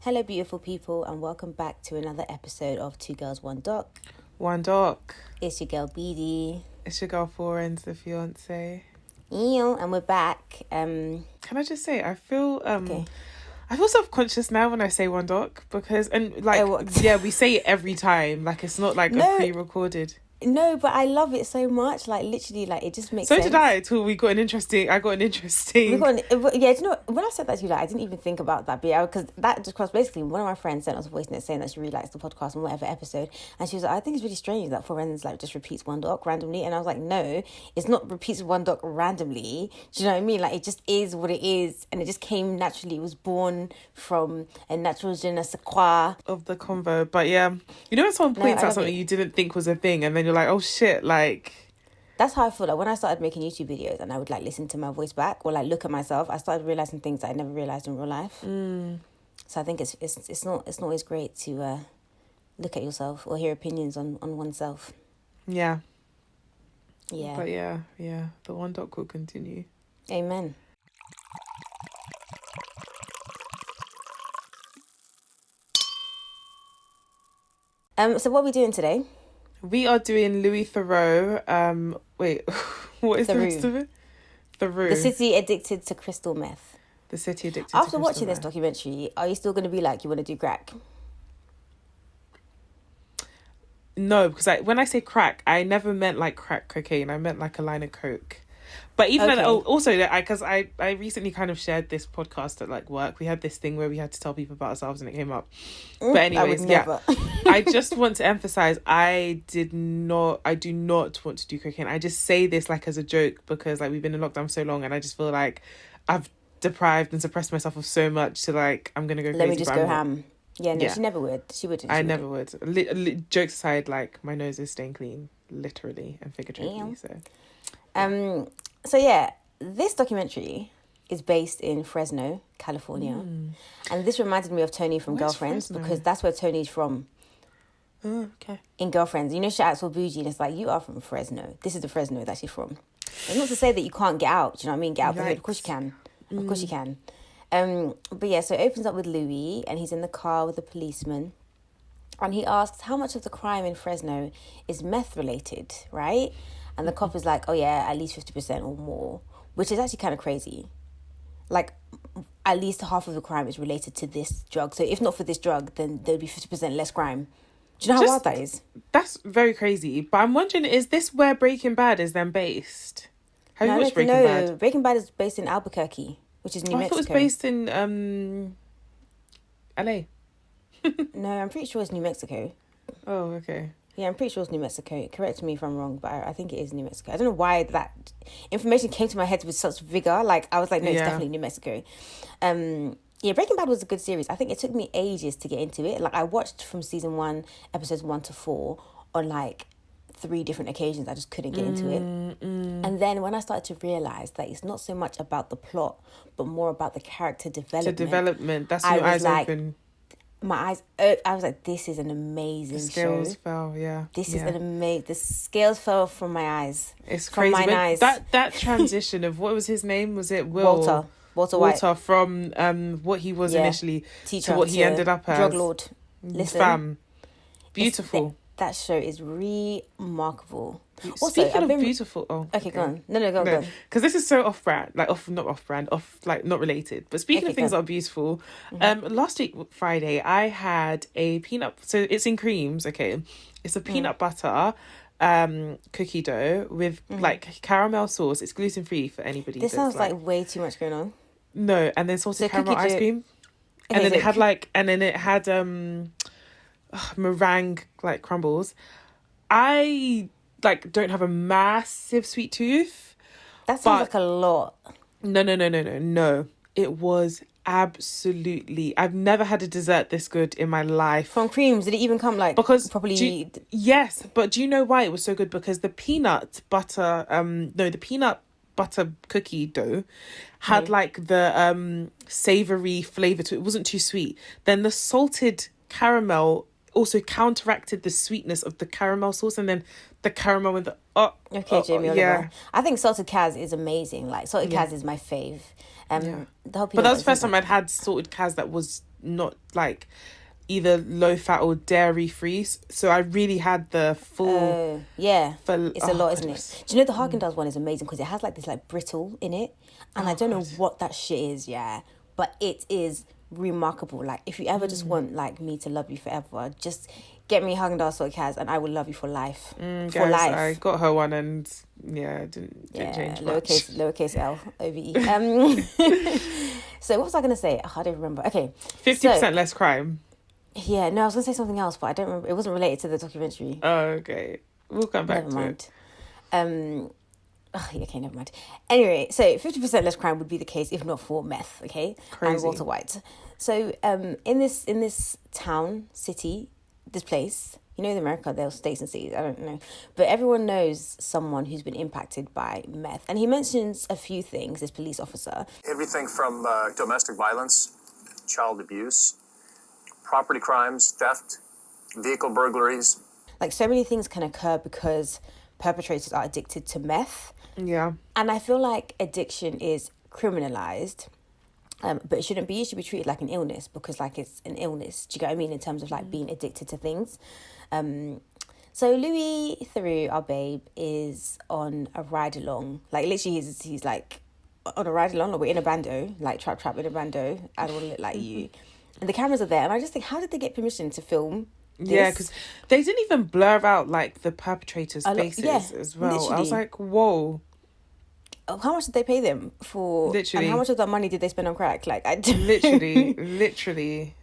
Hello, beautiful people, and welcome back to another episode of Two Girls, One Doc. One Doc. It's your girl, BD. It's your girl, Foreign's the fiance. And we're back. Can I just say, I feel Okay. I feel self-conscious now when I say One Doc because, we say it every time. Like, it's not like a pre-recorded. No, but I love it so much. Like, literally, like, it just makes so sense. So did I, till I got an interesting... Yeah, do you know, when I said that to you, like, I didn't even think about that. But yeah, because that just, basically, one of my friends sent us a voice note saying that she really likes the podcast and whatever episode. And she was like, I think it's really strange that Foreign's, like, just repeats One Doc randomly. And I was like, no, it's not repeats One Doc randomly. Do you know what I mean? Like, it just is what it is. And it just came naturally. It was born from a natural je ne sais quoi. Of the convo. But yeah, you know when someone points out something you didn't think was a thing and then you're like, oh shit, like... That's how I feel. Like when I started making YouTube videos and I would like listen to my voice back or like look at myself, I started realizing things that I never realized in real life. So I think it's not always great to look at yourself or hear opinions on oneself. Yeah. Yeah. But yeah, the One Doc will continue. Amen. So what are we doing today? We are doing Louis Theroux. Wait, what is the rest of it? Theroux. The city addicted to crystal meth. The city addicted to After crystal watching meth. this documentary, are you still going to be like, you want to do crack? No, because when I say crack, I never meant like crack cocaine. I meant like a line of coke. But even because I recently kind of shared this podcast at like work. We had this thing where we had to tell people about ourselves and it came up. But anyways, I just want to emphasize I do not want to do cocaine. I just say this like as a joke because like we've been in lockdown for so long and I just feel like I've deprived and suppressed myself of so much to like I'm gonna go crazy. Let me just go ham. Yeah, no, she never would. She wouldn't. I never would. Jokes aside, like my nose is staying clean, literally and figuratively. So yeah, this documentary is based in Fresno, California, and this reminded me of Tony from Girlfriends because that's where Tony's from. Oh, okay. In Girlfriends, you know, she acts all bougie and it's like, you are from Fresno. This is the Fresno that she's from. It's not to say that you can't get out. Do you know what I mean? Get out the hood. Of course you can. Of course you can. But yeah, so it opens up with Louis and he's in the car with a policeman. And he asks how much of the crime in Fresno is meth related, right? And the cop is like, oh yeah, at least 50% or more, which is actually kind of crazy. Like, at least half of the crime is related to this drug. So if not for this drug, then there'd be 50% less crime. Do you know how wild that is? That's very crazy. But I'm wondering, is this where Breaking Bad is then based? Have you watched Breaking Bad? No, Breaking Bad is based in Albuquerque, which is New Mexico. I thought it was based in LA. No, I'm pretty sure it's New Mexico. Oh, okay. Yeah, I'm pretty sure it's New Mexico. Correct me if I'm wrong, but I think it is New Mexico. I don't know why that information came to my head with such vigor. Like, I was like, no, it's definitely New Mexico. Yeah, Breaking Bad was a good series. I think it took me ages to get into it. Like, I watched from season 1, episodes 1 to 4 on, like, 3 different occasions. I just couldn't get into it. And then when I started to realise that it's not so much about the plot, but more about the character development. That's when your eyes open. My eyes, I was like, this is an amazing show. The scales fell, yeah. This is an amazing, the scales fell from my eyes. It's crazy. From my eyes. That transition of, what was his name? Was it Will? Walter White. From what he was initially teacher to what he ended up as. Drug lord. Listen. Fam. Beautiful. That show is remarkable. Also, speaking of beautiful... Oh, okay, go on. No, go on. Because this is so off-brand. Like, not related. But speaking of things that are beautiful, last week, Friday, I had a peanut... So, it's in creams, okay? It's a peanut butter cookie dough with, like, caramel sauce. It's gluten-free for anybody. This sounds like way too much going on. No, and then salted caramel ice cream. Okay, and then it had meringue, like, crumbles. I... like, don't have a massive sweet tooth. That sounds like a lot. No. It was absolutely... I've never had a dessert this good in my life. From creams, did it even come, like, properly... Yes, but do you know why it was so good? Because the peanut butter cookie dough had, like, the savoury flavour to it. It wasn't too sweet. Then the salted caramel also counteracted the sweetness of the caramel sauce, and then the caramel with the Jamie Oliver. I think salted Kaz is amazing. Like, salted Kaz is my fave. The whole but that was the first time I'd had salted Kaz that was not like either low fat or dairy free. So I really had the full. It's a lot, isn't it? Do you know the Haagen-Dazs one is amazing because it has like this like brittle in it, and I don't know what that shit is, but it is remarkable. Like if you ever just want like me to love you forever, just get me Haagen-Dazs Soy Kaz and I will love you for life. For life. I got her one and didn't change much. Lowercase L OVE. So what was I gonna say? I don't remember. Okay, 50% less crime. Yeah, no, I was gonna say something else, but I don't remember. It wasn't related to the documentary. Oh, okay. We'll come back to it. Okay, never mind. Anyway, so 50% less crime would be the case if not for meth, okay? Crazy. And Walter White. So in this town, city, this place, you know in America, there's states and cities, I don't know. But everyone knows someone who's been impacted by meth. And he mentions a few things, this police officer. Everything from domestic violence, child abuse, property crimes, theft, vehicle burglaries. Like so many things can occur because perpetrators are addicted to meth. Yeah. And I feel like addiction is criminalized, but it shouldn't be. It should be treated like an illness because like it's an illness. Do you get what I mean? In terms of like being addicted to things. So Louis Theroux, our babe, is on a ride along. Like literally he's like on a ride along. Like we're in a bando, like trap in a bando. I don't want to look like you. And the cameras are there. And I just think, how did they get permission to film this? Yeah, because they didn't even blur out like the perpetrators' faces as well. Literally. I was like, whoa. How much did they pay them for? Literally. And how much of that money did they spend on crack? Like, I literally.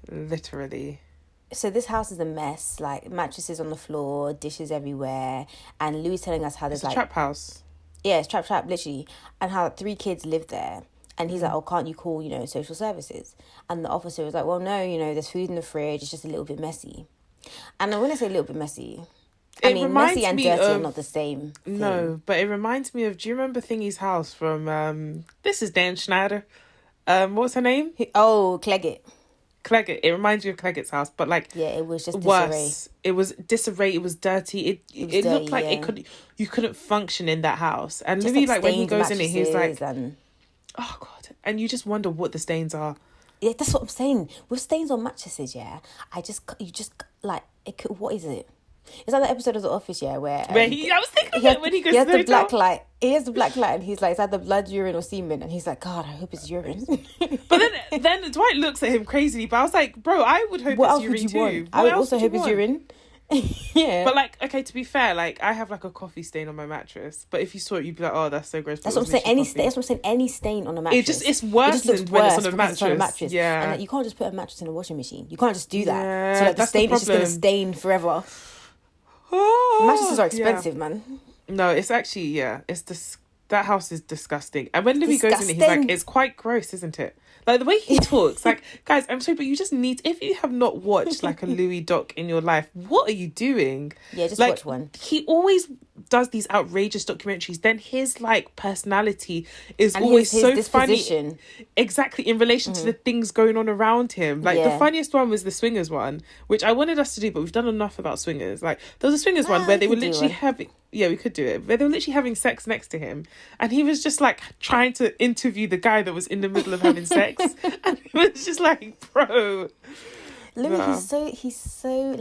So this house is a mess. Like mattresses on the floor, dishes everywhere, and Louis telling us how there's it's a trap house. Yeah, it's trap, literally, and how 3 kids live there. And he's like, oh, can't you call, social services? And the officer was like, well, no, there's food in the fridge. It's just a little bit messy. And when I say a little bit messy, I mean, messy and dirty are not the same thing. No, but it reminds me of, do you remember Thingy's house from, this is Dan Schneider. What's her name? Cleggett. It reminds me of Cleggett's house, but like... Yeah, it was just disarray. It was disarray, it was dirty. It looked like you couldn't function in that house. And maybe like when he goes in it, he's like... Oh, God. And you just wonder what the stains are. Yeah, that's what I'm saying. With stains on mattresses, what is it? It's like the episode of The Office, where I was thinking of it when he goes to the hotel. Black light. He has the black light and he's like, it's either blood, urine or semen. And he's like, God, I hope it's urine. But then Dwight looks at him crazily. But I was like, bro, I would hope it's urine too. I would also hope it's urine. Yeah. But like, okay, to be fair, like I have like a coffee stain on my mattress. But if you saw it, you'd be like, oh, that's so gross. That's what I'm saying. That's what I'm saying. Any stain on a mattress. It's worse when it's on a mattress. Yeah. And like, you can't just put a mattress in a washing machine. You can't just do that. Yeah, so like the stain is just gonna stain forever. Oh, mattresses are expensive, man. No, it's actually that house is disgusting. And when Louis goes in it, he's like, it's quite gross, isn't it? Like the way he talks, like, guys, I'm sorry, but you just need, if you have not watched like a Louis doc in your life, what are you doing? Yeah, just like, watch one. He always does these outrageous documentaries. Then his like personality is always so funny. Exactly, in relation to the things going on around him. Like the funniest one was the swingers one, which I wanted us to do, but we've done enough about swingers. Like there was a swingers one where they were literally having... Yeah, we could do it. Where they were literally having sex next to him. And he was just like trying to interview the guy that was in the middle of having sex. And it was just like, bro. Louis, he's so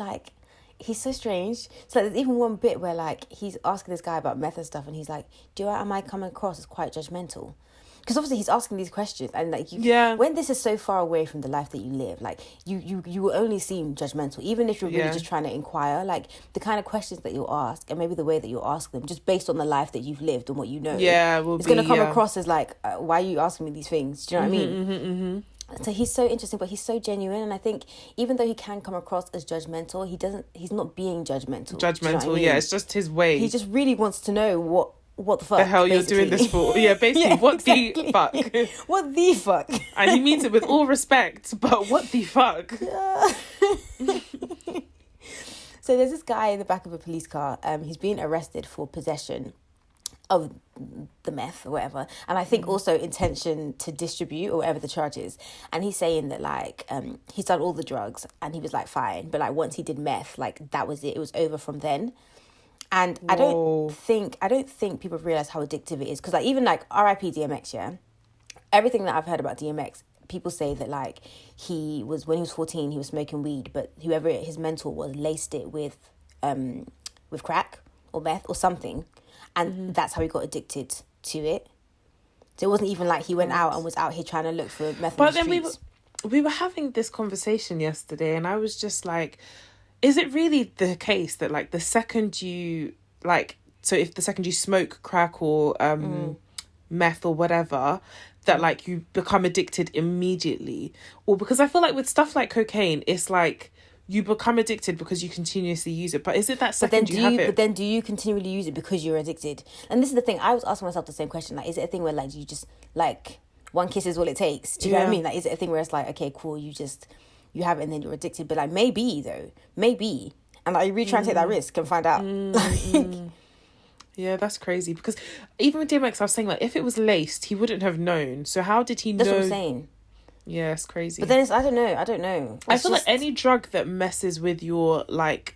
strange. So there's even one bit where like he's asking this guy about meth and stuff and he's like, am I coming across as quite judgmental? Because obviously he's asking these questions and like when this is so far away from the life that you live, like you will only seem judgmental, even if you're really just trying to inquire. Like the kind of questions that you'll ask and maybe the way that you'll ask them, just based on the life that you've lived and what you know. Yeah, it's going to come across as like, why are you asking me these things? Do you know what I mean? So he's so interesting, but he's so genuine, and I think even though he can come across as judgmental, he's not being judgmental. Judgmental, you know what I mean? Yeah, it's just his way. He just really wants to know what the fuck the hell basically. You're doing this for. Yeah, basically, what the fuck? What the fuck? And he means it with all respect, but what the fuck? So there's this guy in the back of a police car. He's being arrested for possession of the meth or whatever, and I think also intention to distribute or whatever the charge is. And he's saying that like he's done all the drugs and he was like fine, but like once he did meth, like that was it was over from then. And I don't think people realize how addictive it is, because like even like RIP DMX, everything that I've heard about DMX, people say that like when he was 14, he was smoking weed, but whoever his mentor was laced it with crack or meth or something, and that's how he got addicted to it. So it wasn't even like he went out and was out here trying to look for meth. But then we were having this conversation yesterday, and I was just like, is it really the case that like the second you like, so if the second you smoke crack or meth or whatever, that like you become addicted immediately? Or because I feel like with stuff like cocaine, it's like you become addicted because you continuously use it. But is it that second you have it? But then do you continually use it because you're addicted? And this is the thing, I was asking myself the same question. Like, is it a thing where like you just like one kiss is all it takes? Do you know what I mean? Like, is it a thing where it's like, okay, cool, you have it and then you're addicted? But like maybe. And like, you really try and take that risk and find out. Yeah, that's crazy. Because even with DMX, I was saying like if it was laced, he wouldn't have known. So how did he know? That's what I'm saying. Yeah, it's crazy. But then I don't know. I feel like any drug that messes with your like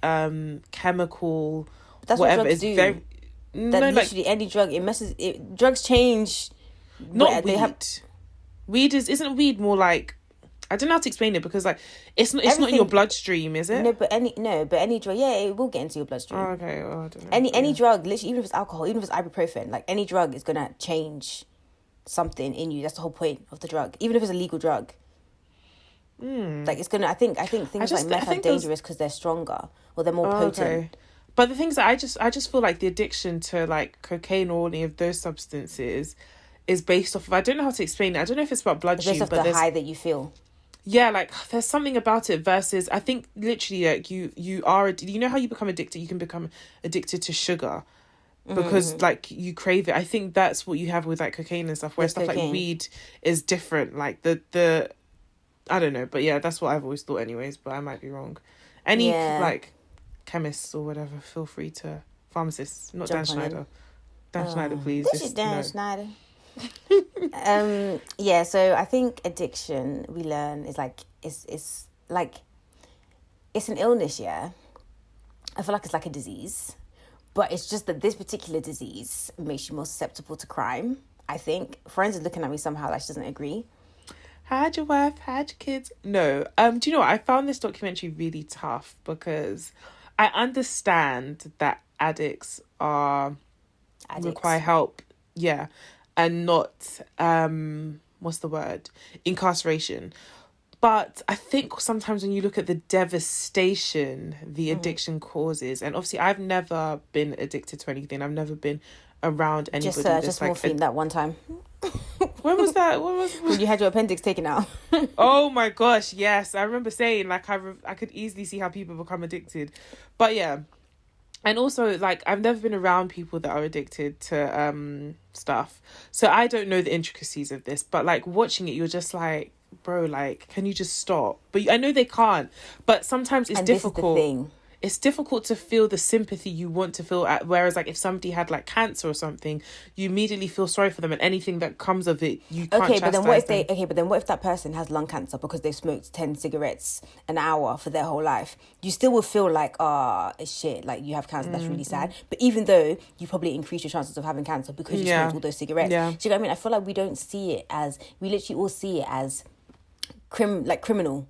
chemical that's whatever what drugs is do. very Literally any drug, drugs change. Not weed. Weed isn't weed more like, I don't know how to explain it, because like it's not in your bloodstream, is it? No, but any drug, yeah, it will get into your bloodstream. Oh, okay. Well, I don't know. Any drug, literally, even if it's alcohol, even if it's ibuprofen, like any drug is gonna change something in you. That's the whole point of the drug, even if it's a legal drug. Like it's gonna. I think things like meth are dangerous because they're stronger or they're more potent. Okay. But the things that I just feel like the addiction to like cocaine or any of those substances is based off of, I don't know how to explain it. I don't know if it's about bloodstream, but the high that you feel. Yeah, like there's something about it versus, I think literally like you know how you become addicted? You can become addicted to sugar because like you crave it. I think that's what you have with like cocaine and stuff, where stuff like weed is different. Like the I don't know, but yeah, that's what I've always thought anyways, but I might be wrong. Any like chemists or whatever, feel free to, pharmacists, not Dan Schneider. Dan Schneider, please. This is Dan Schneider. So I think addiction, we learn, is like it's like it's an illness. I feel like it's like a disease, but it's just that this particular disease makes you more susceptible to crime. I think friends are looking at me somehow like she doesn't agree. Had your wife, had your kids. No. Do you know what? I found this documentary really tough because I understand that addicts require help. Yeah. And not, what's the word? Incarceration. But I think sometimes when you look at the devastation the addiction causes, and obviously I've never been addicted to anything. I've never been around anybody. Just morphine that one time. When was that? When you had your appendix taken out. Oh my gosh, yes. I remember saying like I could easily see how people become addicted. But yeah. And also, like, I've never been around people that are addicted to stuff. So I don't know the intricacies of this. But, like, watching it, you're just like, bro, like, can you just stop? But I know they can't. But sometimes it's difficult. This is the thing. It's difficult to feel the sympathy you want to feel. Whereas, like, if somebody had, like, cancer or something, you immediately feel sorry for them. And anything that comes of it, you can't chastise them. But then what if that person has lung cancer because they've smoked 10 cigarettes an hour for their whole life? You still will feel like, it's shit, like, you have cancer, that's really sad. But even though you probably increase your chances of having cancer because you smoked all those cigarettes. Yeah. Do you know what I mean? I feel like we don't see it as, we literally all see it as criminal.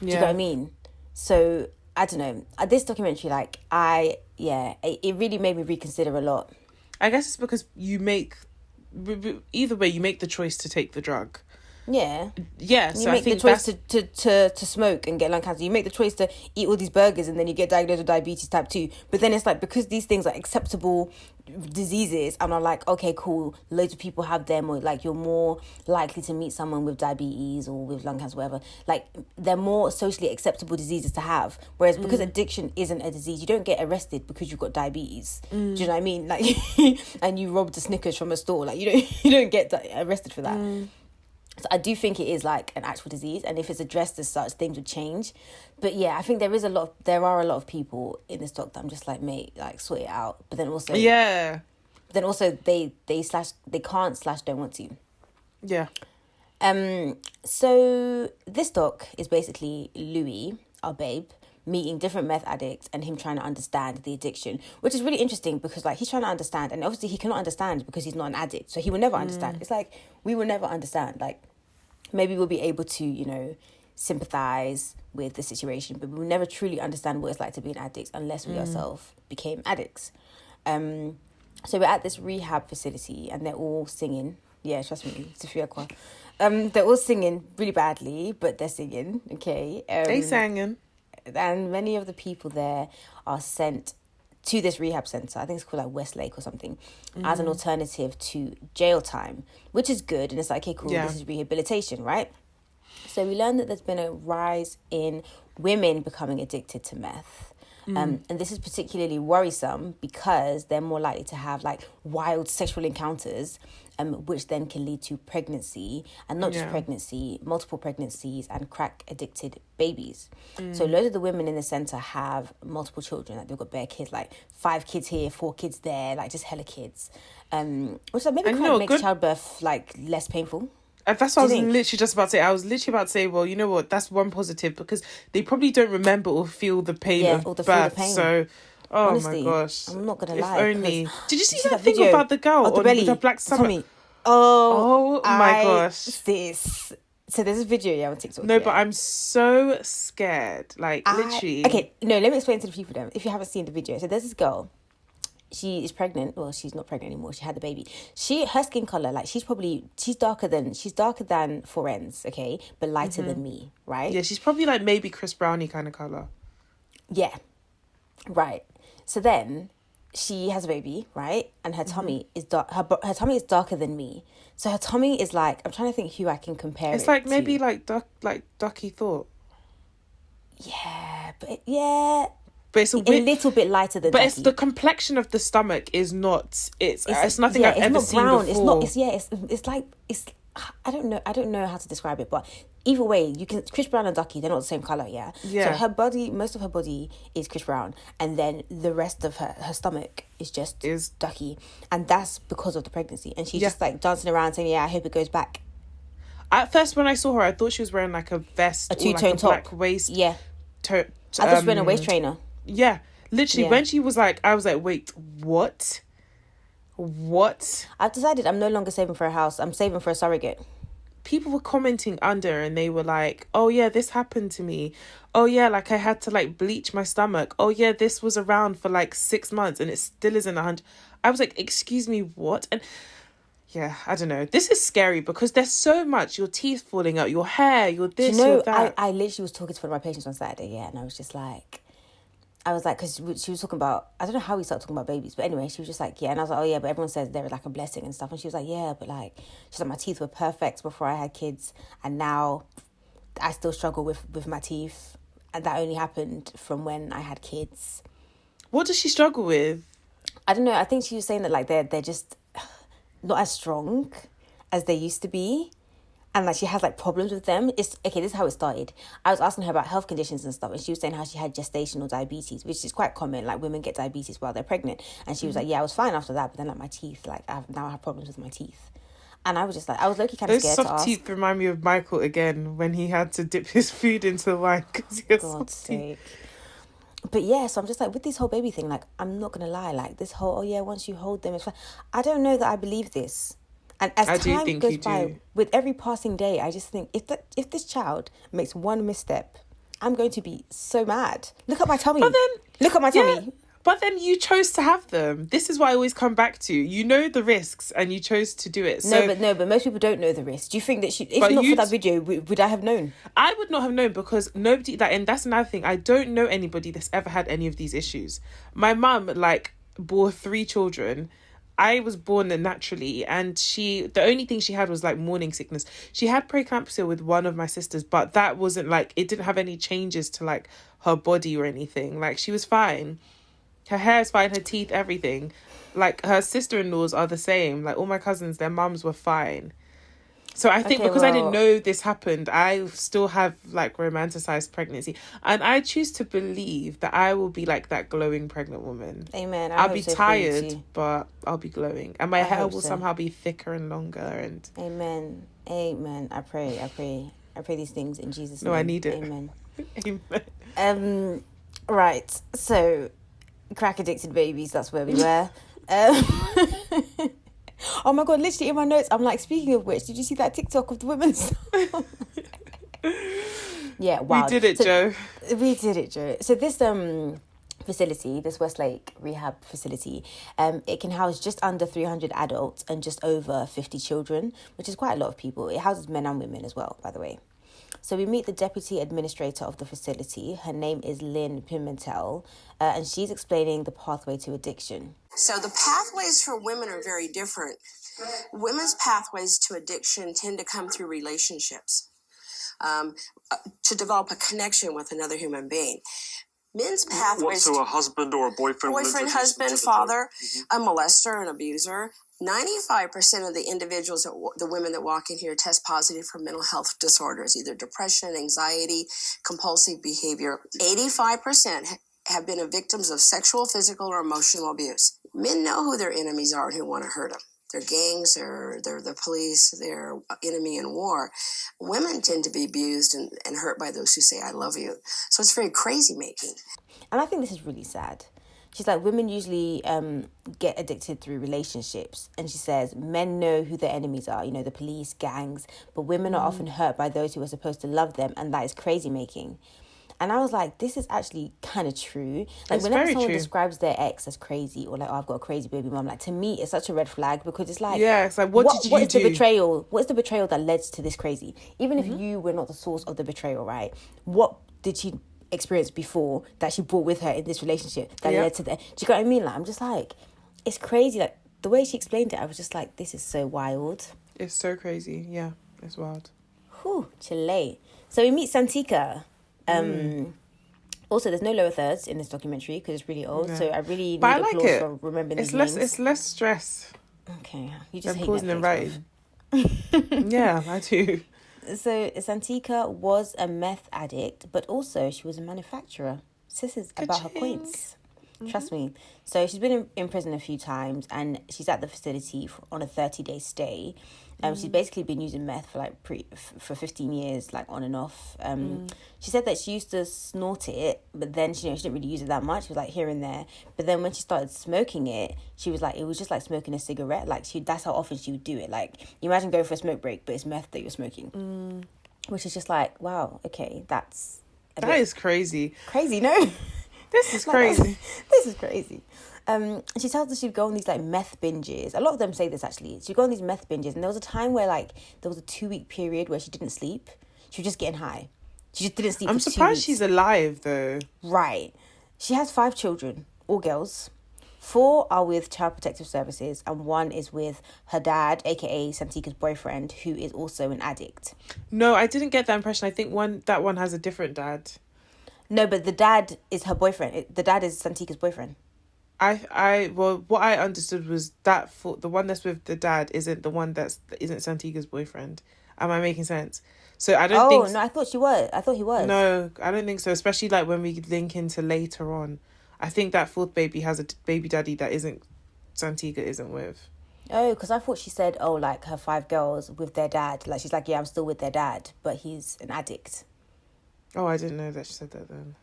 Do you know what I mean? So I don't know. This documentary, like, it really made me reconsider a lot. I guess it's because either way, you make the choice to take the drug. Yeah. Yeah. You make the choice to smoke and get lung cancer. You make the choice to eat all these burgers and then you get diagnosed with diabetes type 2. But then it's like, because these things are acceptable diseases and are like, okay, cool, loads of people have them, or like you're more likely to meet someone with diabetes or with lung cancer, whatever. Like, they're more socially acceptable diseases to have. Whereas because addiction isn't a disease, you don't get arrested because you've got diabetes. Do you know what I mean? Like, and you robbed a Snickers from a store. Like, you don't get arrested for that. So I do think it is like an actual disease, and if it's addressed as such, things would change. But yeah, I think there are a lot of people in this doc that I'm just like, mate, like, sort it out. But then also, they can't / don't want to. Yeah. So this doc is basically Louis, our babe, meeting different meth addicts and him trying to understand the addiction, which is really interesting because, like, he's trying to understand, and obviously he cannot understand because he's not an addict, so he will never understand. It's like, we will never understand. Like, maybe we'll be able to, you know, sympathize with the situation, but we'll never truly understand what it's like to be an addict unless we ourselves became addicts. So we're at this rehab facility and they're all singing. Yeah, trust me, Sophia Kwa. They're all singing really badly, but they're singing, okay? They singing. And many of the people there are sent to this rehab centre. I think it's called like Westlake or something, as an alternative to jail time, which is good. And it's like, okay, cool, this is rehabilitation, right? So we learned that there's been a rise in women becoming addicted to meth. And this is particularly worrisome because they're more likely to have like wild sexual encounters, which then can lead to pregnancy, and not just pregnancy, multiple pregnancies and crack addicted babies. So loads of the women in the centre have multiple children. Like they've got bare kids, like 5 kids here, 4 kids there, like just hella kids. Which like maybe makes childbirth like less painful. That's what I was literally just about to say. I was literally about to say, well, you know what? That's one positive because they probably don't remember or feel the pain of birth. Feel the pain. So, honestly, my gosh. I'm not going to lie. Only. Did you see that thing about the girl the belly, with her black stomach? Oh my gosh. So there's this video, on TikTok. No, but I'm so scared. Like, literally. Okay, no, let me explain to the people then, if you haven't seen the video. So there's this girl. She is pregnant. Well, she's not pregnant anymore. She had the baby. Her skin color, like she's darker than Foren's, okay, but lighter than me, right? Yeah, she's probably like maybe Chris Brownie kind of color. Yeah, right. So then she has a baby, right, and her tummy is dark. Her tummy is darker than me. So her tummy is like, I'm trying to think who I can compare. It's like maybe like Ducky Thought. Yeah, but But it's a little bit lighter than. But Ducky. it's the complexion of the stomach is not. It's nothing I've ever seen brown. before. It's like I don't know how to describe it, but either way, you can Chris Brown and Ducky, they're not the same color, yeah. So her body, most of her body is Chris Brown, and then the rest of her stomach is Ducky, and that's because of the pregnancy. And she's just like dancing around saying, "Yeah, I hope it goes back." At first, when I saw her, I thought she was wearing like a vest, a two-tone or like a top, black waist. Yeah, I thought she was wearing a waist trainer. Yeah, literally. When she was like, I was like, wait, what? I've decided I'm no longer saving for a house. I'm saving for a surrogate. People were commenting under and they were like, oh yeah, this happened to me. Oh yeah, like I had to like bleach my stomach. Oh yeah, this was around for like 6 months and it still isn't 100. I was like, excuse me, what? And yeah, I don't know. This is scary because there's so much. Your teeth falling out, your hair, your this, your that. I literally was talking to one of my patients on Saturday, and I was just like, because she was talking about, I don't know how we started talking about babies, but anyway, she was just like, yeah, and I was like, oh yeah, but everyone says they're like a blessing and stuff, and she was like, yeah, but like, she's like, my teeth were perfect before I had kids, and now I still struggle with my teeth, and that only happened from when I had kids. What does she struggle with? I don't know. I think she was saying that like they're just not as strong as they used to be. And like she has like problems with them. This is how it started. I was asking her about health conditions and stuff, and she was saying how she had gestational diabetes, which is quite common. Like women get diabetes while they're pregnant. And she was like, yeah, I was fine after that, but then like my teeth, like I have problems with my teeth. And I was just like, I was low-key kind of scared to ask. Those soft teeth remind me of Michael again when he had to dip his food into the wine because he has God's sake. But yeah, so I'm just like, with this whole baby thing, like I'm not gonna lie, like this whole once you hold them, it's fine. I don't know that I believe this. And as time goes by, with every passing day, I just think if this child makes one misstep, I'm going to be so mad. Look at my tummy. Look at my tummy. But then you chose to have them. This is what I always come back to. You know the risks and you chose to do it. So, No, but most people don't know the risks. Do you think that if not for that video, would I have known? I would not have known because nobody and that's another thing. I don't know anybody that's ever had any of these issues. My mum like bore 3 children. I was born naturally, and the only thing she had was like morning sickness. She had preeclampsia with one of my sisters, but that wasn't like, it didn't have any changes to like her body or anything. Like she was fine. Her hair is fine, her teeth, everything. Like her sister-in-laws are the same. Like all my cousins, their mums were fine. So I think I didn't know this happened, I still have like romanticized pregnancy. And I choose to believe that I will be like that glowing pregnant woman. Amen. I'll be tired, but I'll be glowing. And my hair will somehow be thicker and longer. And Amen. I pray these things in Jesus' name. No, I need it. Amen. Amen. Right. So, crack addicted babies, that's where we were. Oh my God, literally in my notes, I'm like, speaking of which, did you see that TikTok of the women? Yeah, wow. We did it, Joe. We did it, Joe. So this facility, this Westlake Rehab facility, it can house just under 300 adults and just over 50 children, which is quite a lot of people. It houses men and women as well, by the way. So we meet the deputy administrator of the facility. Her name is Lynn Pimentel, and she's explaining the pathway to addiction. So the pathways for women are very different. Women's pathways to addiction tend to come through relationships, to develop a connection with another human being. Men's pathways... So a husband or a boyfriend... Boyfriend, husband, father, a molester, an abuser. 95% of the individuals, the women that walk in here, test positive for mental health disorders, either depression, anxiety, compulsive behavior. 85% have been victims of sexual, physical, or emotional abuse. Men know who their enemies are and who want to hurt them. They're gangs, they're the police, they're enemy in war. Women tend to be abused and hurt by those who say, I love you. So it's very crazy making. And I think this is really sad. She's like, women usually get addicted through relationships. And she says, men know who their enemies are, the police, gangs. But women are often hurt by those who are supposed to love them. And that is crazy making. And I was like, this is actually kind of true. Like, whenever someone describes their ex as crazy or like, oh, I've got a crazy baby mom, like, to me, it's such a red flag because it's like... Yeah, it's like, what did you do? The betrayal? What is the betrayal that led to this crazy? Even if you were not the source of the betrayal, right? What did she experience before that she brought with her in this relationship that led to that? Do you get what I mean? Like, I'm just like, it's crazy. Like, the way she explained it, I was just like, this is so wild. It's so crazy. Yeah, it's wild. Whew, Chile. So we meet Santika. Also, there's no lower thirds in this documentary because it's really old. So I really need applause for remembering these names. It's less stress. Okay, you just hate pausing and Netflix, writing. Yeah, I do. So Santika was a meth addict, but also she was a manufacturer. So this is about her points. Trust me. So she's been in prison a few times, and she's at the facility on a 30-day stay. She's basically been using meth for for 15 years, like on and off. She said that she used to snort it, but then she didn't really use it that much. It was like here and there. But then when she started smoking it, she was like, it was just like smoking a cigarette. Like that's how often she would do it. Like, imagine going for a smoke break, but it's meth that you're smoking, which is just like, wow, okay, that is crazy. Crazy, no. This is crazy. This is crazy. She tells us she'd go on these like meth binges. A lot of them say this actually. She'd go on these meth binges, and there was a time where like there was a 2-week period where she didn't sleep. She was just getting high. She just didn't sleep. I'm for 2 surprised weeks. she's alive though. Right. She has 5 children, all girls. 4 are with Child Protective Services, and 1 is with her dad, aka Santika's boyfriend, who is also an addict. No, I didn't get that impression. I think that one has a different dad. No, but the dad is her boyfriend. The dad is Santika's boyfriend. Well, what I understood was that the one that's with the dad isn't the one isn't Santika's boyfriend. Am I making sense? So I don't think... no, I thought she was. I thought he was. No, I don't think so. Especially like when we link into later on. I think that 4th baby has a baby daddy that Santika isn't with. Oh, because I thought she said, like her 5 girls with their dad. Like, she's like, yeah, I'm still with their dad, but he's an addict. Oh, I didn't know that she said that then.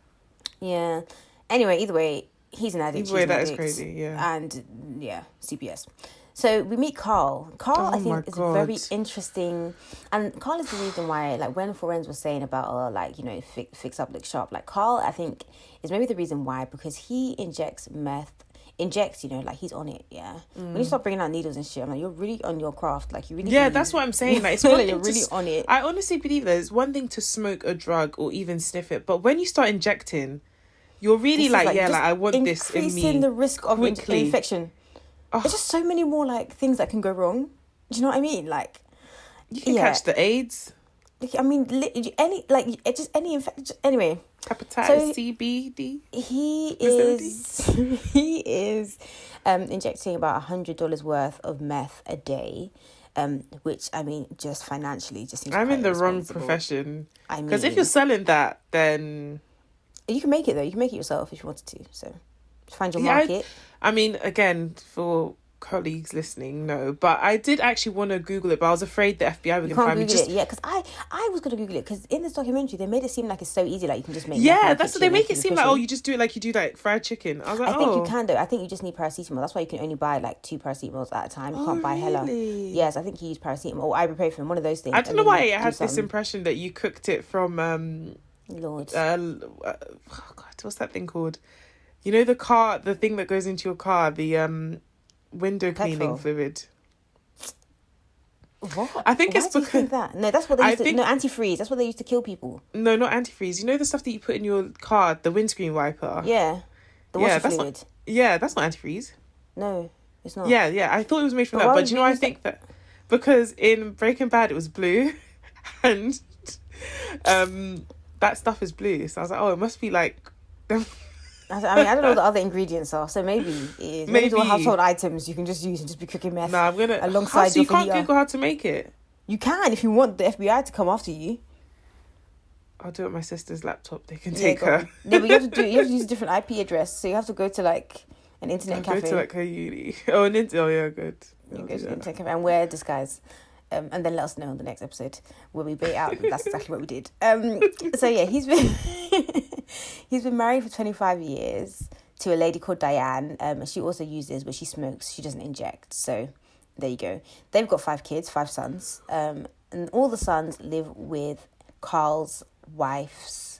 Yeah. Anyway, either way, he's an addict. Either way, that is crazy, yeah. And, yeah, CPS. So we meet Carl. Carl, I think, is very interesting. And Carl is the reason why, like, when Forenz was saying about, fix up, look sharp. Like, Carl, I think, is maybe the reason why. Because he injects, like, he's on it, yeah. When you start bringing out needles and shit, I'm like, you're really on your craft. Like, you really... Yeah, that's what I'm saying. Like, it's one thing you're really on it. I honestly believe that it's one thing to smoke a drug or even sniff it. But when you start injecting, you're really I want this in me. Increasing the risk of infection. Oh. There's just so many more, like, things that can go wrong. Do you know what I mean? Like... You can catch the AIDS. I mean, any infection... Anyway... Hepatitis C, B, D. He is injecting about $100 worth of meth a day, which, I mean, just financially just seems... I'm in the wrong profession. I mean... Because if you're selling that, then... You can make it, though. You can make it yourself if you wanted to. So, find your market. I mean, again, for colleagues listening know, but I did actually want to Google it, but I was afraid the FBI were going to find me. Google it, yeah, because I was going to Google it, because in this documentary they made it seem like it's so easy, like you can just make that's what they make it seem like. Oh, you just do it like you do like fried chicken. I was like, I think you can though. I think you just need paracetamol. That's why you can only buy like 2 paracetamols at a time. You can't buy hella. Yes, I think you use paracetamol or ibuprofen, one of those things. I don't know why I had this impression that you cooked it from Lord. Oh God, what's that thing called? You know the thing that goes into your car, the window cleaning fluid. What? I think it's because think that. No, that's what they used to. No, antifreeze. That's what they used to kill people. No, not antifreeze. You know the stuff that you put in your car, the windscreen wiper. Yeah, the washer fluid. That's not antifreeze. No, it's not. Yeah. I thought it was made from that, but you know, I think that because in Breaking Bad it was blue, and that stuff is blue. So I was like, oh, it must be like. I mean, I don't know what the other ingredients are, so maybe it is. Maybe all household items you can just use and just be cooking meth. Nah, I'm gonna alongside so you can't Google how to make it. You can if you want the FBI to come after you. I'll do it on my sister's laptop. They can take her. No, but you have to use a different IP address, so you have to go to like an internet cafe. Go to like her uni. Oh, yeah, good. You go to the internet cafe and wear a disguise. And then let us know on the next episode where we bait out. That's exactly what we did. So yeah, he's been married for 25 years to a lady called Diane. She also uses, but she smokes. She doesn't inject. So there you go. They've got 5 kids, 5 sons. And all the sons live with Carl's wife's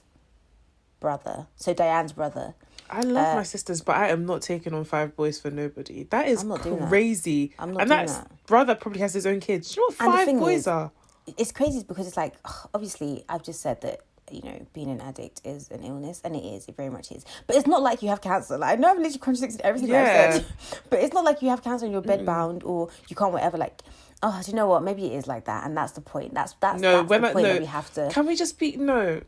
brother. So Diane's brother. I love my sisters, but I am not taking on 5 boys for nobody. That is crazy. I'm not doing that. Brother probably has his own kids. Do you know what 5 boys are? It's crazy because it's like, obviously, I've just said that, you know, being an addict is an illness, and it very much is. But it's not like you have cancer. Like, I know I've literally contradicted everything I've said, but it's not like you have cancer and you're bedbound or you can't whatever, like... Oh, do you know what? Maybe it is like that, and that's the point. That's the point that we have to. Can we just be no?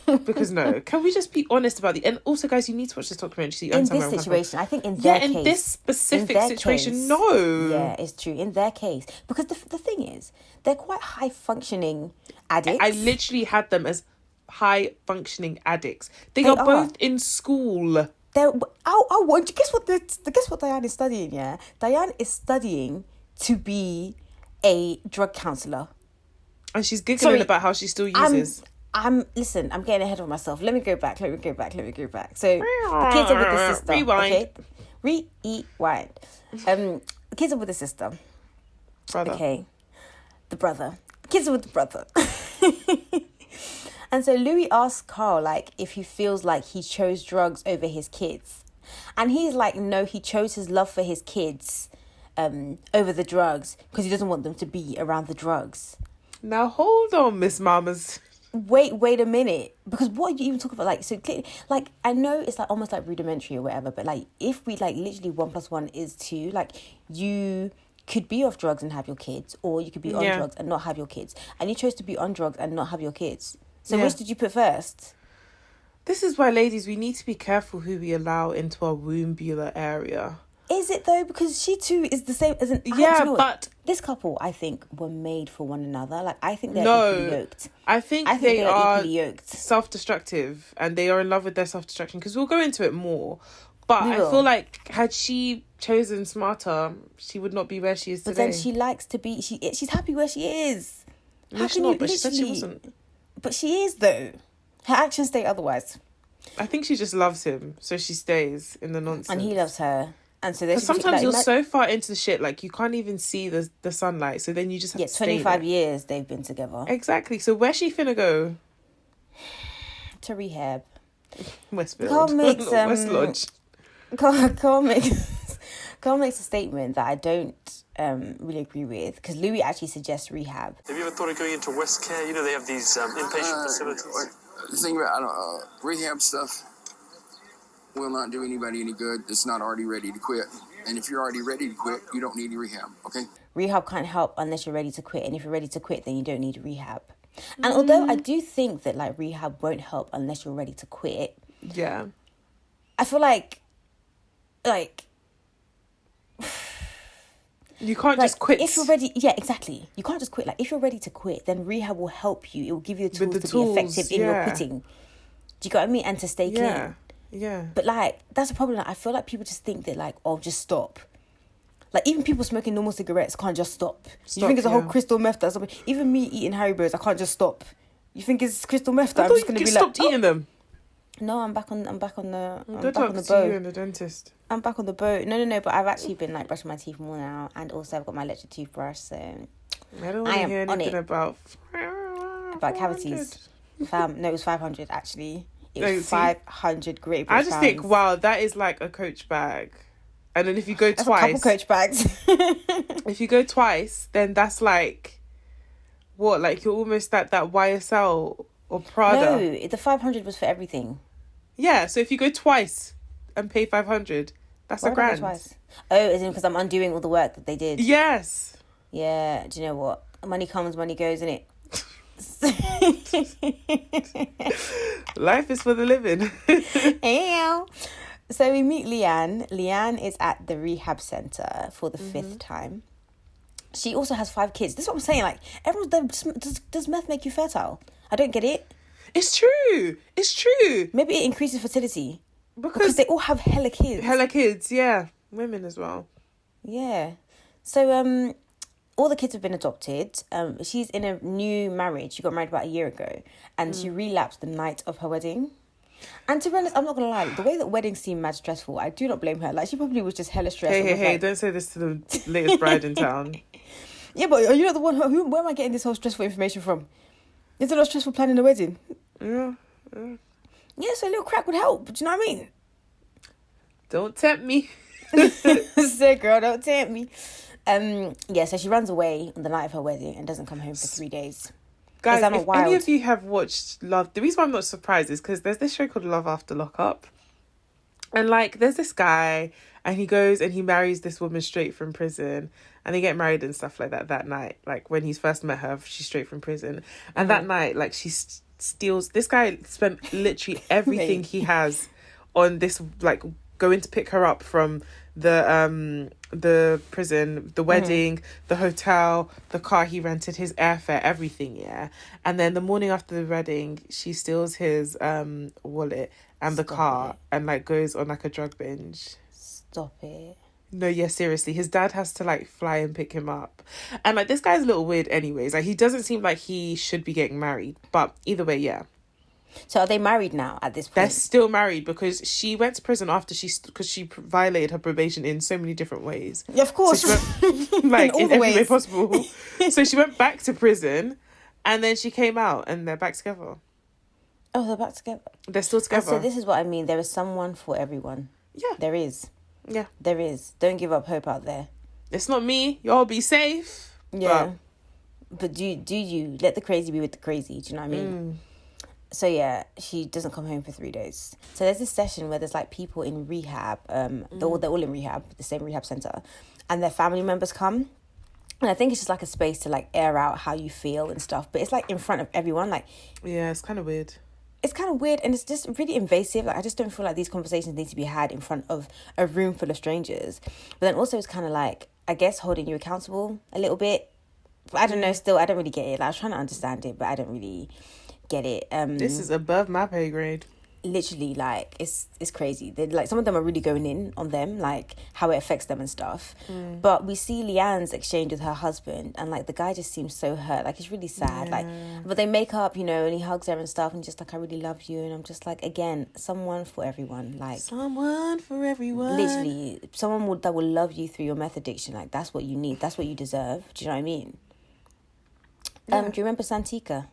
Because no. Can we just be honest about the? And also, guys, you need to watch this documentary. In this situation, I think in their case, in this specific situation, no. Yeah, it's true. In their case, because the thing is, they're quite high functioning addicts. I literally had them as high functioning addicts. They are both in school. Guess what Diane is studying? Yeah, Diane is studying to be a drug counsellor. And she's giggling about how she still uses. Listen, I'm getting ahead of myself. Let me go back. So the kids are with the sister. Rewind. Okay? Rewind. The kids are with the sister. Brother. Okay. The brother. Kids are with the brother. And so Louis asks Carl, like, if he feels like he chose drugs over his kids. And he's like, no, he chose his love for his kids over the drugs because he doesn't want them to be around the drugs. Now hold on, Miss Mamas. Wait a minute, because what are you even talking about? Like, so like, I know it's like almost like rudimentary or whatever, but like if we like literally 1 + 1 is 2, like you could be off drugs and have your kids, or you could be on drugs and not have your kids, and you chose to be on drugs and not have your kids. So which did you put first? This is why, ladies, we need to be careful who we allow into our wombular area. Is it though? Because she too is the same as an... but... This couple, I think, were made for one another. Like, I think they're equally yoked. I think they are equally yoked. Self-destructive, and they are in love with their self-destruction, because we'll go into it more. But I feel like had she chosen smarter, she would not be where she is today. But then she likes to be... She's happy where she is. No, she's not, but she said she wasn't. But she is, though. Her actions state otherwise. I think she just loves him, so she stays in the nonsense. And he loves her. And so sometimes you're so far into the shit, like you can't even see the sunlight. So then you just have to stay 25 years they've been together. Exactly. So where's she finna go? To rehab. Westfield. Carl makes West Lodge. Carl makes a statement that I don't really agree with, because Louis actually suggests rehab. Have you ever thought of going into West Care? You know they have these inpatient facilities. The thing about rehab stuff will not do anybody any good that's not already ready to quit. And if you're already ready to quit, you don't need any rehab, okay? Rehab can't help unless you're ready to quit. And if you're ready to quit, then you don't need rehab. And although I do think that like rehab won't help unless you're ready to quit. Yeah. I feel like you can't just quit. If you're ready, yeah, exactly. You can't just quit. Like, if you're ready to quit, then rehab will help you. It will give you the tools to be effective in your quitting. Do you get what I mean? And to stay clean. Yeah. But like, that's the problem. I feel like people just think that like, oh, just stop. Like, even people smoking normal cigarettes can't just stop. You think it's a whole crystal meth that's something? Even me eating Haribos, I can't just stop. You think it's crystal meth that I'm just gonna be like, stopped eating them? No, I'm back on the boat. You and the dentist. I'm back on the boat. No. But I've actually been like brushing my teeth more now, and also I've got my electric toothbrush. So I don't want to hear anything about cavities. No, it was 500 actually. It was 500 great. I just think, wow, that is like a Coach bag. And then if you go twice, a couple Coach bags. If you go twice, then that's like what? Like you're almost at that YSL or Prada. No, the 500 was for everything. Yeah, so if you go twice and pay 500, that's Why a grand. would I go twice? Oh, as in because I'm undoing all the work that they did. Yes. Yeah. Do you know what? Money comes, money goes, innit? Life is for the living. Ew. So we meet Leanne. Leanne is at the rehab center for the 5th time. She also has 5 kids. This is what I'm saying. Like, does meth make you fertile? I don't get it. It's true. Maybe it increases fertility. Because they all have hella kids. Yeah. Women as well. Yeah. So, all the kids have been adopted. She's in a new marriage. She got married about a year ago. And she relapsed the night of her wedding. And to be honest, I'm not going to lie. The way that weddings seem mad stressful, I do not blame her. Like, she probably was just hella stressed. Hey, don't say this to the latest bride in town. Yeah, but are you not the one where am I getting this whole stressful information from? Is it not stressful planning a wedding? Yeah. Yeah, so a little crack would help. Do you know what I mean? Don't tempt me. So, girl, don't tempt me. Yeah, so she runs away on the night of her wedding and doesn't come home for 3 days. Guys, if any of you have watched Love... The reason why I'm not surprised is because there's this show called Love After Lockup. And, like, there's this guy and he goes and he marries this woman straight from prison. And they get married and stuff like that night. Like, when he's first met her, she's straight from prison. And that night, like, she steals... This guy spent literally everything he has on this, like, going to pick her up from the prison, the wedding, the hotel, the car he rented, his airfare, everything, yeah. And then the morning after the wedding, she steals his wallet and the car and like goes on like a drug binge. Stop it. No, yeah, seriously. His dad has to like fly and pick him up. And like this guy's a little weird anyways. Like he doesn't seem like he should be getting married. But either way, yeah. So are they married now at this point? They're still married because she went to prison after she violated her probation in so many different ways. Yeah, of course. So like in every way possible. So she went back to prison and then she came out and they're back together. Oh, they're back together? They're still together. And so this is what I mean. There is someone for everyone. Yeah. There is. Yeah. There is. Don't give up hope out there. It's not me. Y'all be safe. Yeah. But do you let the crazy be with the crazy? Do you know what I mean? So yeah, she doesn't come home for 3 days. So there's this session where there's like people in rehab. They're all in rehab, the same rehab center, and their family members come. And I think it's just like a space to like air out how you feel and stuff. But it's like in front of everyone. Like, yeah, it's kind of weird. It's kind of weird and it's just really invasive. Like, I just don't feel like these conversations need to be had in front of a room full of strangers. But then also it's kind of like, I guess, holding you accountable a little bit. But I don't know, still, I don't really get it. Like, I was trying to understand it, but I don't really get it. This is above my pay grade. Literally, like, it's crazy. They like, some of them are really going in on them, like how it affects them and stuff. But we see Leanne's exchange with her husband, and like the guy just seems so hurt. Like, it's really sad. Like, but they make up, you know, and he hugs her and stuff, and just like, I really love you. And I'm just like, again, someone for everyone. Like, someone for everyone. Literally, someone that will love you through your meth addiction. Like, that's what you need. That's what you deserve. Do you know what I mean? Do you remember Santika?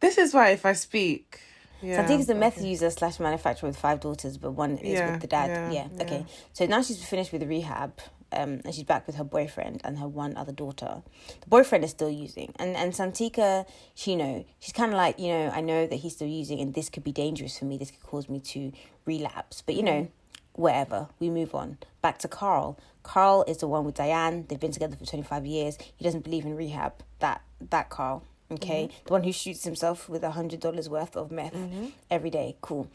This is why if I speak... Yeah, Santika's a meth user / manufacturer with 5 daughters, but one is with the dad. Yeah. Okay. So now she's finished with rehab, and she's back with her boyfriend and her one other daughter. The boyfriend is still using, and Santika, she's kind of like, I know that he's still using, and this could be dangerous for me. This could cause me to relapse. But whatever. We move on. Back to Carl. Carl is the one with Diane. They've been together for 25 years. He doesn't believe in rehab. That Carl. Okay, the one who shoots himself with $100 worth of meth every day. Cool.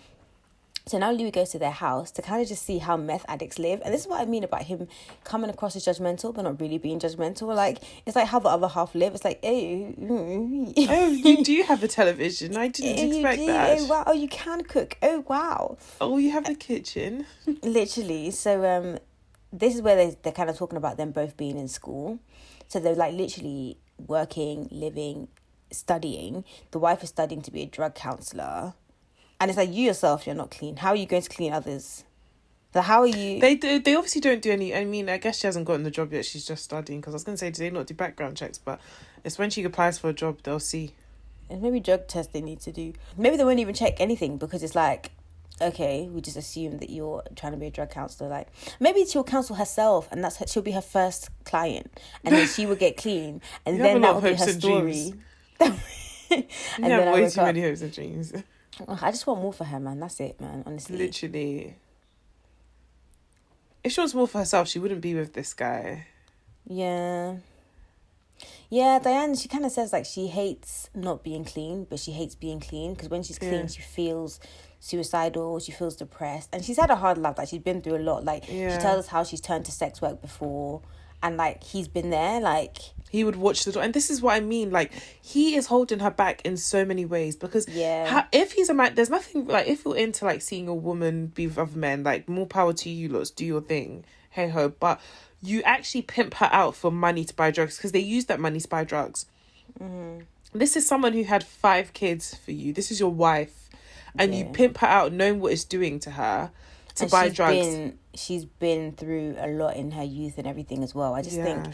So now Louis goes to their house to kind of just see how meth addicts live. And this is what I mean about him coming across as judgmental, but not really being judgmental. Like, it's like how the other half live. It's like, hey, you do have a television. I didn't expect that. Oh, wow. Oh, you can cook. Oh, wow. Oh, you have a kitchen. Literally. So this is where they're kind of talking about them both being in school. So they're like literally working, living, studying. The wife is studying to be a drug counselor. And it's like, you yourself, you're not clean. How are you going to clean others? So how are you... They obviously don't do any... I mean, I guess she hasn't gotten the job yet. She's just studying. Because I was going to say, do they not do background checks? But it's when she applies for a job, they'll see. And maybe drug tests they need to do. Maybe they won't even check anything because it's like, okay, we just assume that you're trying to be a drug counselor. Like, maybe she'll counsel herself and she'll be her first client. And then she will get clean. And then that will be her story. You have way too many hopes and dreams. I just want more for her, man. That's it, man. Honestly. Literally. If she wants more for herself, she wouldn't be with this guy. Yeah. Yeah, Diane, she kind of says, like, she hates not being clean, but she hates being clean. Because when she's clean, she feels suicidal, she feels depressed. And she's had a hard life. Like, she's been through a lot. Like, she tells us how she's turned to sex work before. And, like, he's been there, like... He would watch the door. And this is what I mean. Like, he is holding her back in so many ways. Because if he's a man, there's nothing... Like, if you're into, like, seeing a woman be with other men, like, more power to you, lots, do your thing. Hey-ho. But you actually pimp her out for money to buy drugs. Because they use that money to buy drugs. Mm-hmm. This is someone who had 5 kids for you. This is your wife. And you pimp her out knowing what it's doing to her to buy drugs. She's been through a lot in her youth and everything as well. I just think...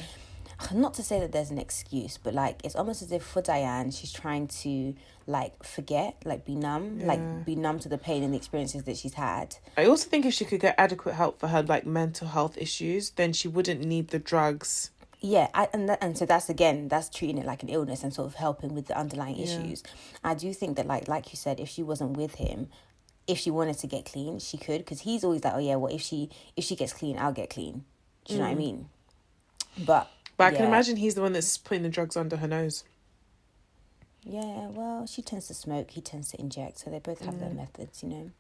Not to say that there's an excuse, but like it's almost as if for Diane, she's trying to like forget, like be numb, like be numb to the pain and the experiences that she's had. I also think if she could get adequate help for her like mental health issues, then she wouldn't need the drugs. Yeah, and so that's treating it like an illness and sort of helping with the underlying issues. I do think that like you said, if she wasn't with him, if she wanted to get clean, she could, because he's always like, oh yeah, well if she gets clean, I'll get clean. Do you know what I mean? But I can imagine he's the one that's putting the drugs under her nose. Yeah, well, she tends to smoke, he tends to inject, so they both have their methods, you know.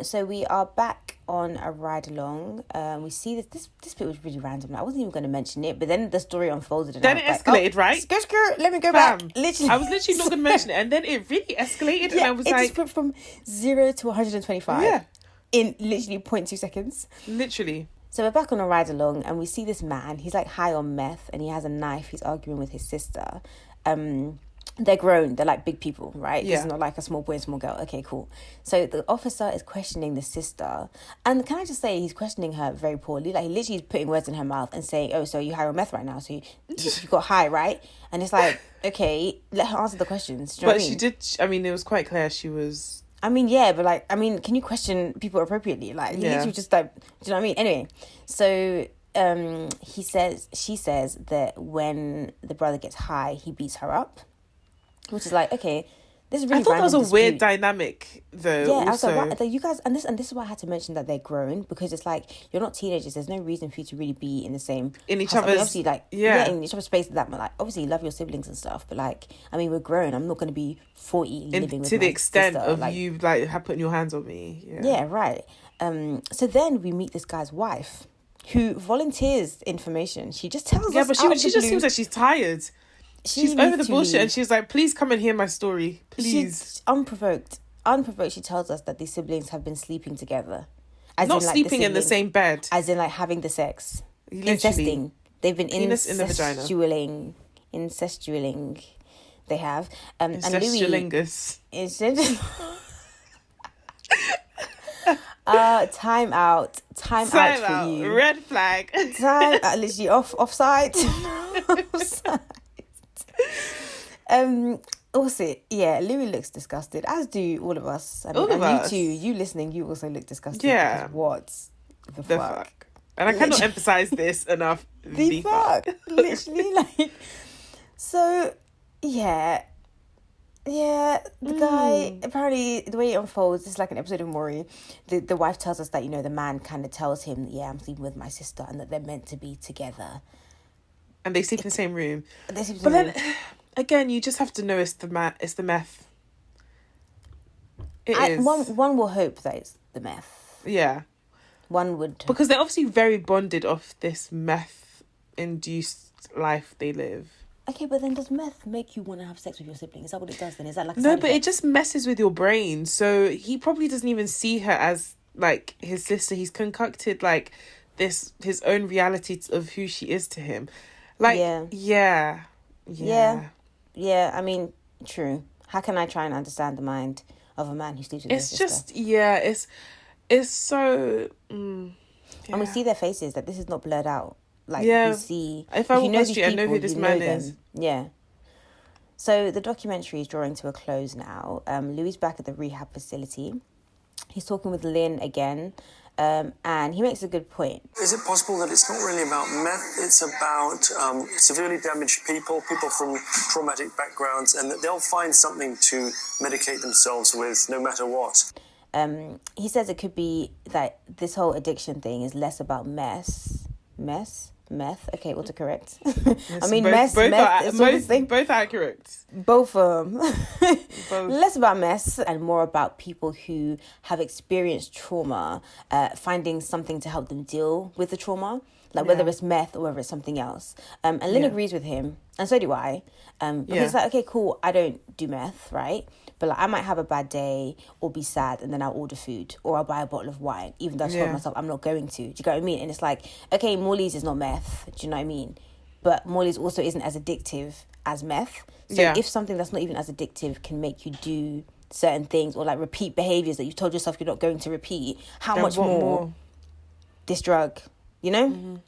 So we are back on a ride along. We see this bit was really random. I wasn't even going to mention it, but then the story unfolded. And then it escalated, right? Skirt, let me go back. Literally, I was literally not going to mention it, and then it really escalated, and I was like, just went from 0 to 125 in literally 0.2 seconds. Literally. So we're back on a ride along and we see this man. He's like high on meth and he has a knife. He's arguing with his sister. They're grown. They're like big people, right? Yeah. This is not like a small boy and small girl. Okay, cool. So the officer is questioning the sister. And can I just say, he's questioning her very poorly. Like, he literally is putting words in her mouth and saying, oh, so you high on meth right now? So you got high, right? And it's like, okay, let her answer the questions. Do you know what I mean? She did, I mean, it was quite clear she was... I mean, yeah, but like, I mean, can you question people appropriately? Like, he literally just like, do you know what I mean? Anyway, so she says that when the brother gets high, he beats her up, which is like, okay, this is really. I thought that was a dispute. weird dynamic, though. Yeah, also. I was like, you guys, and this is why I had to mention that they're grown, because it's like you're not teenagers. There's no reason for you to really be in the same each house. other's. I mean, obviously, like in each other's space. That, like, obviously, you love your siblings and stuff, but like, I mean, we're grown. I'm not going to be 40 living with to the my extent sister. of like, you like putting your hands on me. Yeah, right. So then we meet this guy's wife, who volunteers information. She just tells us. Yeah, but she just seems like she's tired. She's over the bullshit and she's like, please come and hear my story. Please. She's unprovoked, she tells us that these siblings have been sleeping together. As not in, like, sleeping in the same bed. As in, like, having the sex. Literally. Incesting. They've been incestualing. Incestualing. They have. Incestualingus. Time out for you. Red flag. Literally offside. Offside. Also, yeah, Louis looks disgusted, as do all of us. I mean, all of us. You too, you listening, you also look disgusted. Yeah. What the fuck? And I cannot emphasize this enough. The fuck. Literally, like, so, yeah. Yeah, the guy, apparently, the way it unfolds, it's like an episode of Maury. The wife tells us that, you know, the man kind of tells him, yeah, I'm sleeping with my sister, and that they're meant to be together. And they sleep in the same room. But then, again, you just have to know it's the meth. It is. One will hope that it's the meth. Yeah. One would. Because they're obviously very bonded off this meth-induced life they live. Okay, but then does meth make you want to have sex with your sibling? Is that what it does then? Is that like a No, but it just messes with your brain. So he probably doesn't even see her as, like, his sister. He's concocted, like, his own reality of who she is to him. Like, yeah. I mean, true. How can I try and understand the mind of a man who sleeps with his sister? It's so... And we see their faces, that this is not blurred out. Like, we see... If I walk past you, I know who this man is. Yeah. So the documentary is drawing to a close now. Louis back at the rehab facility. He's talking with Lynn again. And he makes a good point. Is it possible that it's not really about meth? It's about severely damaged people from traumatic backgrounds, and that they'll find something to medicate themselves with no matter what. He says it could be that this whole addiction thing is less about meth. Okay, autocorrect. I mean, meth both accurate. Both less about mess and more about people who have experienced trauma, finding something to help them deal with the trauma, like whether it's meth or whether it's something else. And Lynn agrees with him, and so do I. Because it's like, okay, cool, I don't do meth, right? But like, I might have a bad day or be sad, and then I'll order food or I'll buy a bottle of wine, even though I told myself I'm not going to. Do you get what I mean? And it's like, okay, Morley's is not meth. Do you know what I mean? But Morley's also isn't as addictive as meth. So if something that's not even as addictive can make you do certain things or like repeat behaviors that you've told yourself you're not going to repeat, how much more this drug, you know?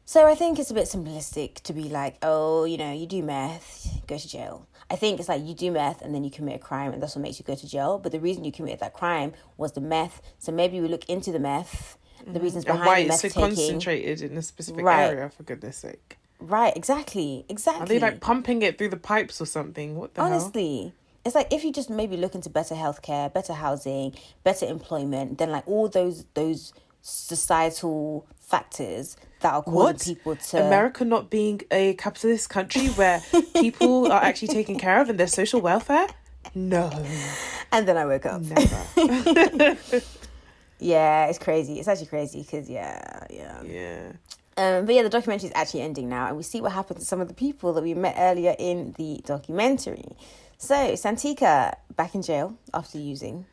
So I think it's a bit simplistic to be like, oh, you know, you do meth, go to jail. I think it's like you do meth and then you commit a crime and that's what makes you go to jail. But the reason you committed that crime was the meth. So maybe we look into the meth, the reasons behind why the meth it's so taking. concentrated in a specific area, for goodness sake. Right, exactly. Are they like pumping it through the pipes or something? What the hell? Honestly, it's like if you just maybe look into better healthcare, better housing, better employment, then like all those societal factors that are causing people to... America not being a capitalist country where people are actually taken care of and their social welfare? No. And then I woke up. Never. Yeah, it's crazy. It's actually crazy because, but the documentary is actually ending now, and we see what happened to some of the people that we met earlier in the documentary. So, Santika, back in jail after using...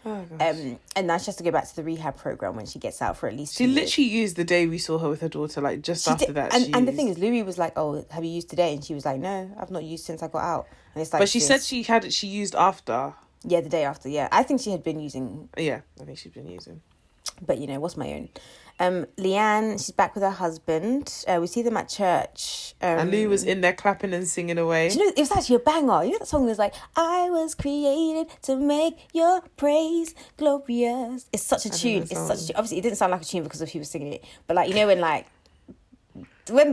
Oh, gosh. And now she has to go back to the rehab program when she gets out for at least 2 She years. literally used the day we saw her with her daughter, like just she after did, that. And the thing is, Louis was like, "Oh, have you used today?" And she was like, "No, I've not used since I got out." And it's like, but she said she used after. Yeah, the day after. Yeah, I think she had been using. Yeah, I think she's been using. But you know, what's my own? Leanne, she's back with her husband. We see them at church. And Lou was in there clapping and singing away. Do you know, it was actually a banger. You know that song was like, I was created to make your praise glorious. It's such a tune. It's such a tune. Obviously, it didn't sound like a tune because of who was singing it. But like, you know, when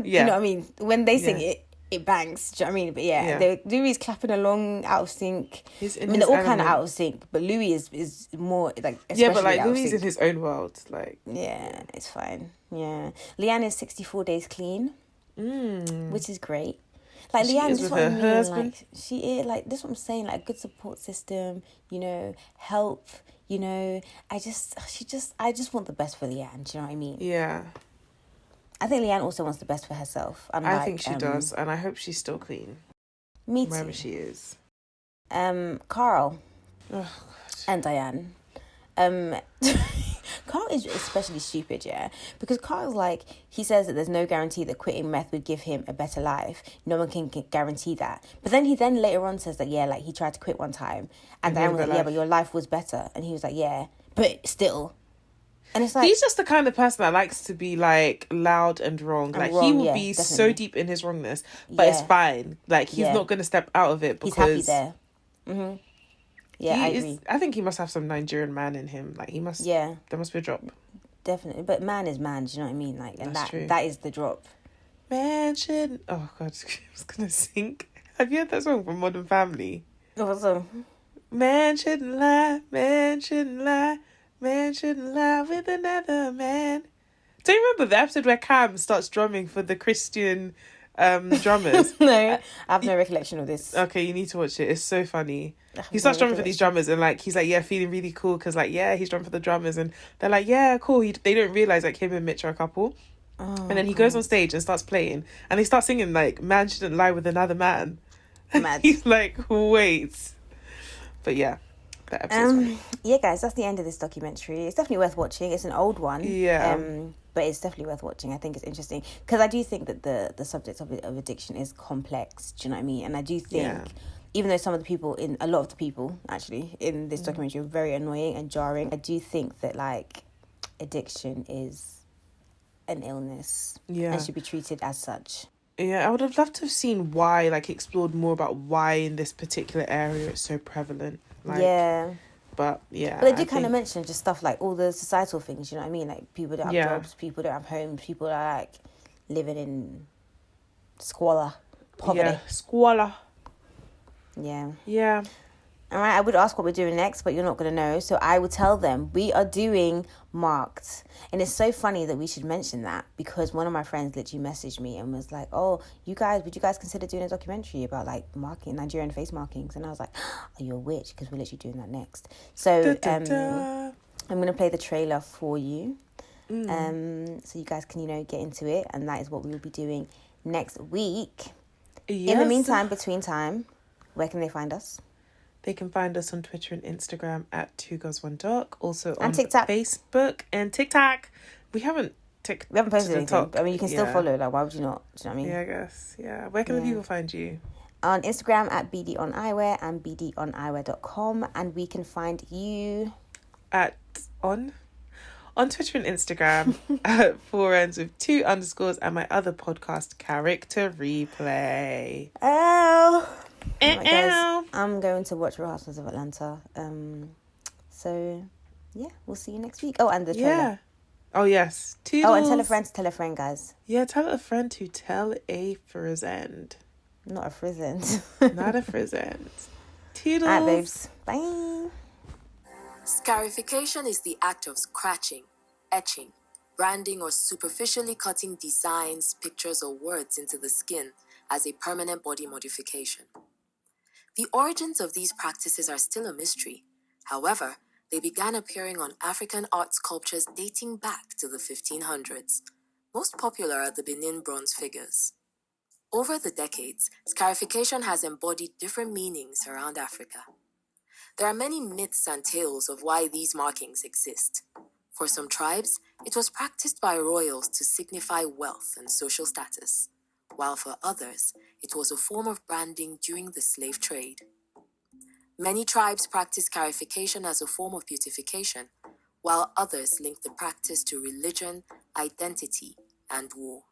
you know what I mean? When they sing it, it bangs. Do you know what I mean? But Louis clapping along out of sync. They're all kind of out of sync, but Louis is more like but like Louis is in his own world. Like it's fine. Yeah, Leanne is 64 days clean, which is great. Like Leanne is with her husband. Like she is like this. Is what I'm saying, like a good support system. You know, help. You know, I just want the best for Leanne. Do you know what I mean? Yeah. I think Leanne also wants the best for herself. I think she does, and I hope she's still clean. Me too. Wherever she is. Carl and Diane. Carl is especially stupid, because Carl's like, he says that there's no guarantee that quitting meth would give him a better life. No one can guarantee that. But then he later on says that, like he tried to quit one time, and Diane was like, but your life was better. And he was like, but still. And it's like, he's just the kind of person that likes to be like loud and wrong. Like he will be so deep in his wrongness, but it's fine. Like he's not going to step out of it because he's happy there. Yeah, I agree. I think he must have some Nigerian man in him. Like he must. Yeah, there must be a drop. Definitely, but man is man. Do you know what I mean? Like, and that is the drop. Man should. Oh God, I was gonna sing. Have you heard that song from Modern Family? What song? Man shouldn't lie. Man shouldn't lie. Man shouldn't lie with another man. Do you remember the episode where Cam starts drumming for the Christian drummers? No, I have no recollection of this. Okay, you need to watch it. It's so funny. He starts drumming for these drummers and like he's like, feeling really cool because like, he's drumming for the drummers and they're like, cool. They don't realise like him and Mitch are a couple. And then he goes on stage and starts playing and they start singing like, man shouldn't lie with another man. Mad. He's like, wait. But yeah. That episode's funny. Yeah, guys, that's the end of this documentary. It's definitely worth watching. It's an old one. Yeah. But it's definitely worth watching. I think it's interesting because I do think that the subject of addiction is complex. Do you know what I mean? And I do think, even though a lot of the people actually in this documentary are very annoying and jarring, I do think that like addiction is an illness and should be treated as such. Yeah, I would have loved to have seen why, like, explored more about why in this particular area it's so prevalent. Like, But yeah. But they do kind of mention just stuff like all the societal things, you know what I mean? Like people don't have jobs, people don't have homes, people are like living in squalor, poverty. Yeah, squalor. Yeah. Yeah. All right, I would ask what we're doing next, but you're not going to know. So I will tell them we are doing Marked. And it's so funny that we should mention that because one of my friends literally messaged me and was like, oh, would you guys consider doing a documentary about like Nigerian face markings? And I was like, are you a witch? Because we're literally doing that next. So I'm going to play the trailer for you. So you guys can, get into it. And that is what we will be doing next week. Yes. In the meantime, between time, where can they find us? They can find us on Twitter and Instagram at 2girls1doc. Also on TikTok. Facebook and TikTok. We haven't posted anything. I mean, you can still follow. Like, why would you not? Do you know what I mean? Yeah, I guess. Yeah. Where can the people find you? On Instagram at bdoneyewear and bdoneyewear.com. And we can find you on Twitter and Instagram at 4ends with 2 underscores and my other podcast, Character Replay. Right, guys, I'm going to watch Real Housewives of Atlanta. So, yeah, we'll see you next week. Oh, and the trailer. Yeah. Oh, yes. Toodles. Oh, and tell a friend, guys. Yeah, tell a friend to tell a friend. Not a friend. Not a friend. Toodles. All right, babes. Bye. Scarification is the act of scratching, etching, branding, or superficially cutting designs, pictures, or words into the skin as a permanent body modification. The origins of these practices are still a mystery. However, they began appearing on African art sculptures dating back to the 1500s. Most popular are the Benin bronze figures. Over the decades, scarification has embodied different meanings around Africa. There are many myths and tales of why these markings exist. For some tribes, it was practiced by royals to signify wealth and social status, while for others, it was a form of branding during the slave trade. Many tribes practice scarification as a form of beautification, while others link the practice to religion, identity, and war.